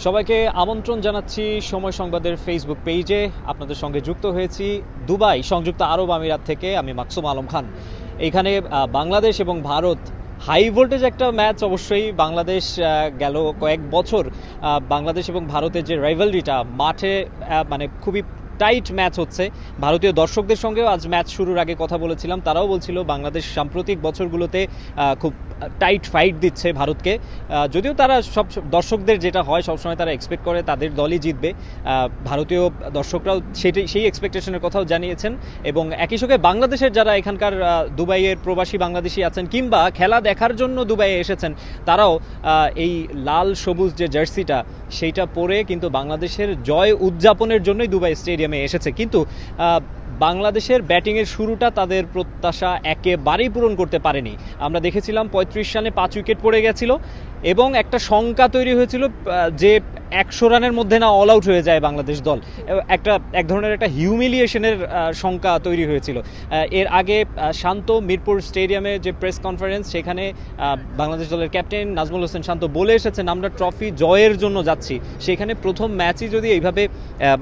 সবাইকে আমন্ত্রণ জানাচ্ছি সময় সংবাদের ফেসবুক পেজে। আপনাদের সঙ্গে যুক্ত হয়েছি দুবাই, সংযুক্ত আরব আমিরাত থেকে। আমি মাকসুম আলম খান। এইখানে বাংলাদেশ এবং ভারত হাই ভোল্টেজ একটা ম্যাচ। অবশ্যই বাংলাদেশ গেল কয়েক বছর বাংলাদেশ এবং ভারতের যে রাইভালরিটা মাঠে মানে খুবই টাইট ম্যাচ হচ্ছে। ভারতীয় দর্শকদের সঙ্গেও আজ ম্যাচ শুরুর আগে কথা বলেছিলাম, তারাও বলছিল বাংলাদেশ সাম্প্রতিক বছরগুলোতে খুব টাইট ফাইট দিচ্ছে ভারতকে। যদিও তারা সব দর্শকদের যেটা হয় সবসময় তারা এক্সপেক্ট করে তাদের দলই জিতবে। ভারতীয় দর্শকরাও সেই এক্সপেকটেশনের কথাও জানিয়েছেন। এবং একই সঙ্গে বাংলাদেশের যারা এখানকার দুবাইয়ের প্রবাসী বাংলাদেশি আছেন কিংবা খেলা দেখার জন্য দুবাইয়ে এসেছেন, তারাও এই লাল সবুজ যে জার্সিটা সেইটা পরে কিন্তু বাংলাদেশের জয় উদযাপনের জন্যই দুবাই স্টেডিয়ামে এসেছে। কিন্তু বাংলাদেশের ব্যাটিংয়ের শুরুটা তাদের প্রত্যাশা একেবারেই পূরণ করতে পারেনি। আমরা দেখেছিলাম 35 রানে 5 উইকেট পড়ে গেছিল এবং একটা শঙ্কা তৈরি হয়েছিল যে 100 রানের মধ্যে না অল আউট হয়ে যায় বাংলাদেশ দল। এক ধরনের একটা হিউমিলিয়েশনের শঙ্কা তৈরি হয়েছিল। এর আগে শান্ত মিরপুর স্টেডিয়ামে যে প্রেস কনফারেন্স, সেখানে বাংলাদেশ দলের ক্যাপ্টেন নাজমুল হোসেন শান্ত বলে এসেছেন আমরা ট্রফি জয়ের জন্য যাচ্ছি। সেখানে প্রথম ম্যাচই যদি এইভাবে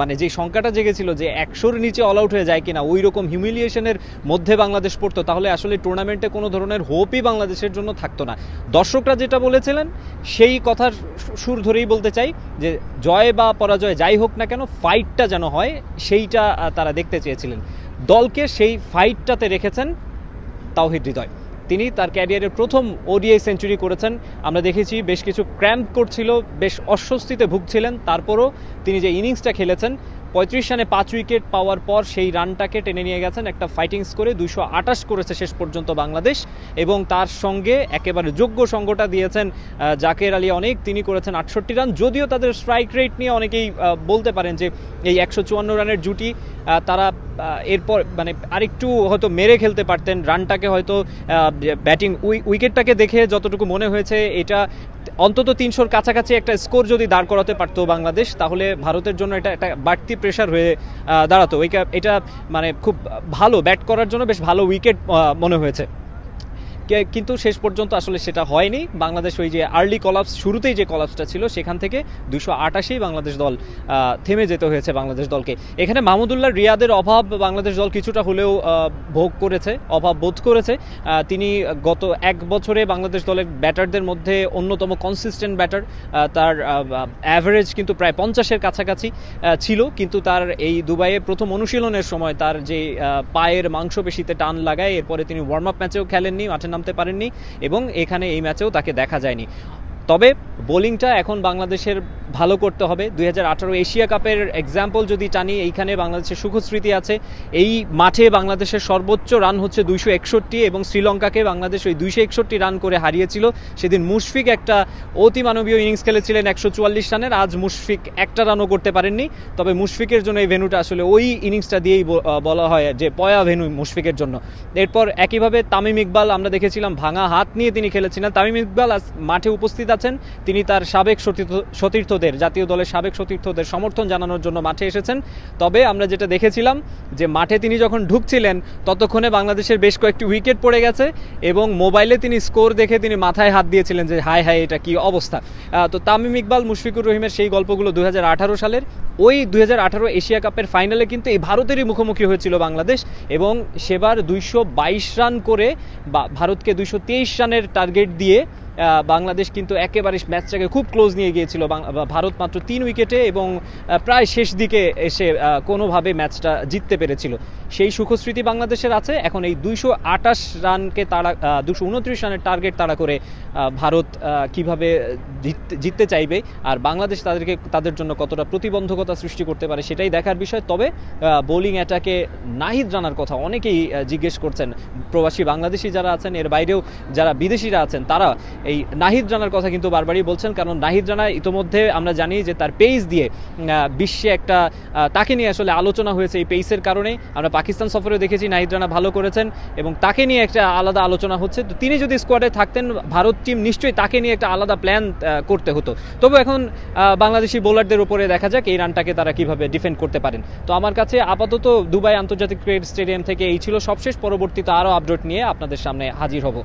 মানে যে শঙ্কাটা জেগেছিল যে 100-র নিচে অল আউট হয়ে যায় কিনা, ওই রকম হিউমিলিয়েশনের মধ্যে বাংলাদেশ পড়তো, তাহলে আসলে টুর্নামেন্টে কোনো ধরনের হোপই বাংলাদেশের জন্য থাকতো না। দর্শকরা যেটা বলেছিলেন সেই কথার সুর ধরেই বলতে চাই যে জয় বা পরাজয় যাই হোক না কেন, ফাইটটা যেন হয় সেইটা তারা দেখতে চেয়েছিলেন। দলকে সেই ফাইটটাতে রেখেছেন তাওহিদ হৃদয়। তিনি তার ক্যারিয়ারের প্রথম ওডিআই সেঞ্চুরি করেছেন। আমরা দেখেছি বেশ কিছু ক্র্যাম্প করছিল, বেশ অস্বস্তিতে ভুগছিলেন, তারপরও তিনি যে ইনিংসটা খেলেছেন 35 রানে 5 উইকেট পাওয়ার পর সেই রানটাকে টেনে নিয়ে গেছেন একটা ফাইটিং স্কোরে। 228 করেছে শেষ পর্যন্ত বাংলাদেশ এবং তার সঙ্গে একেবারে যোগ্য সঙ্গটা দিয়েছেন জাকের আলী অনেক। তিনি করেছেন 68 রান। যদিও তাদের স্ট্রাইক রেট নিয়ে অনেকেই বলতে পারেন যে এই 154 রানের জুটি তারা এরপর মানে আরেকটু হয়তো মেরে খেলতে পারতেন রানটাকে, হয়তো ব্যাটিং উইকেটটাকে দেখে যতটুকু মনে হয়েছে এটা অন্তত 300-র কাছাকাছি একটা স্কোর যদি দাঁড় করাতে পারতো বাংলাদেশ, তাহলে ভারতের জন্য এটা একটা বাড়তি প্রেশার হয়ে দাঁড়াতো। এটা মানে খুব ভালো ব্যাট করার জন্য বেশ ভালো উইকেট মনে হয়েছে। কিন্তু শেষ পর্যন্ত আসলে সেটা হয়নি। বাংলাদেশ ওই যে আর্লি কলাপস, শুরুতেই যে কলাপসটা ছিল সেখান থেকে 228 বাংলাদেশ দল থেমে যেতে হয়েছে বাংলাদেশ দলকে। এখানে মাহমুদুল্লাহ রিয়াদের অভাব বাংলাদেশ দল কিছুটা হলেও ভোগ করেছে, অভাব বোধ করেছে। তিনি গত এক বছরে বাংলাদেশ দলের ব্যাটারদের মধ্যে অন্যতম কনসিস্টেন্ট ব্যাটার। তার অ্যাভারেজ কিন্তু প্রায় 50-এর কাছাকাছি ছিল, কিন্তু তার এই দুবাইয়ে প্রথম অনুশীলনের সময় তার যে পায়ের মাংসপেশিতে টান লাগায়, এরপরে তিনি ওয়ার্ম আপ ম্যাচেও খেলেননি, মাঠে নামতে পারেননি এবং এখানে এই ম্যাচেও তাকে দেখা যায়নি। তবে বোলিংটা এখন বাংলাদেশের ভালো করতে হবে। 2018 এশিয়া কাপের এক্সাম্পল যদি টানি, এইখানে বাংলাদেশের সুখস্মৃতি আছে। এই মাঠে বাংলাদেশের সর্বোচ্চ রান হচ্ছে 261 এবং শ্রীলঙ্কাকে বাংলাদেশ ওই 261 রান করে হারিয়েছিল। সেদিন মুশফিক একটা অতিমানবীয় ইনিংস খেলেছিলেন 144 রানের। আজ মুশফিক একটা রানও করতে পারেননি। তবে মুশফিকের জন্য এই ভেন্যুটা আসলে ওই ইনিংসটা দিয়েই বলা হয় যে পয়া ভেন্যু মুশফিকের জন্য। এরপর একইভাবে তামিম ইকবাল আমরা দেখেছিলাম ভাঙা হাত নিয়ে তিনি খেলেছিলেন। তামিম ইকবাল মাঠে উপস্থিত আছেন। তিনি তার সাবেক সতীর্থদের, জাতীয় দলের সাবেক সতীর্থদের সমর্থন জানানোর জন্য মাঠে এসেছেন। তবে আমরা যেটা দেখেছিলাম যে মাঠে তিনি যখন ঢুকছিলেন ততক্ষণে বাংলাদেশের বেশ কয়েকটি উইকেট পড়ে গেছে এবং মোবাইলে তিনি স্কোর দেখে তিনি মাথায় হাত দিয়েছিলেন যে হায় হায় এটা কি অবস্থা। তো তামিম ইকবাল, মুশফিকুর রহিমের সেই গল্পগুলো 2018 সালের ওই 2018 এশিয়া কাপের ফাইনালে কিন্তু এই ভারতেরই মুখোমুখি হয়েছিল বাংলাদেশ এবং সেবার 222 রান করে ভারতকে 223 রানের টার্গেট দিয়ে বাংলাদেশ কিন্তু একেবারে ম্যাচটাকে খুব ক্লোজ নিয়ে গিয়েছিল। ভারত মাত্র 3 উইকেটে এবং প্রায় শেষ দিকে এসে কোনোভাবে ম্যাচটা জিততে পেরেছিল। সেই সুখস্মৃতি বাংলাদেশের আছে। এখন এই 228 রানকে তাড়া 229 রানের টার্গেট তাড়া করে ভারত কিভাবে জিততে চাইবে আর বাংলাদেশ তাদের জন্য কতটা প্রতিবন্ধকতা সৃষ্টি করতে পারে সেটাই দেখার বিষয়। তবে বোলিং অ্যাটাকে নাহিদ রানার কথা অনেকেই জিজ্ঞেস করছেন। প্রবাসী বাংলাদেশি যারা আছেন, এর বাইরেও যারা বিদেশিরা আছেন, তারা এই নাহিদ রানার কথা কিন্তু বারবারই বলছেন। কারণ নাহিদ রানা ইতোমধ্যে আমরা জানি যে তার পেস দিয়ে বিশ্বে একটা তাকে নিয়ে আসলে আলোচনা হয়েছে। এই পেসের কারণে আমরা পাকিস্তান সফরে দেখেছি নাহিদ রানা ভালো করেছেন এবং তাকে নিয়ে একটা আলাদা আলোচনা হচ্ছে। তো তিনি যদি স্কোয়াডে থাকতেন ভারত টিম নিশ্চয়ই তাকে নিয়ে একটা আলাদা প্ল্যান করতে হতো। তবে এখন বাংলাদেশি বোলারদের উপরে দেখা যাক এই রানটাকে তারা কিভাবে ডিফেন্ড করতে পারেন। তো আমার কাছে আপাতত দুবাই আন্তর্জাতিক ক্রিকেট স্টেডিয়াম থেকে এই ছিল সবশেষ। পরবর্তীতে আরও আপডেট নিয়ে আপনাদের সামনে হাজির হব।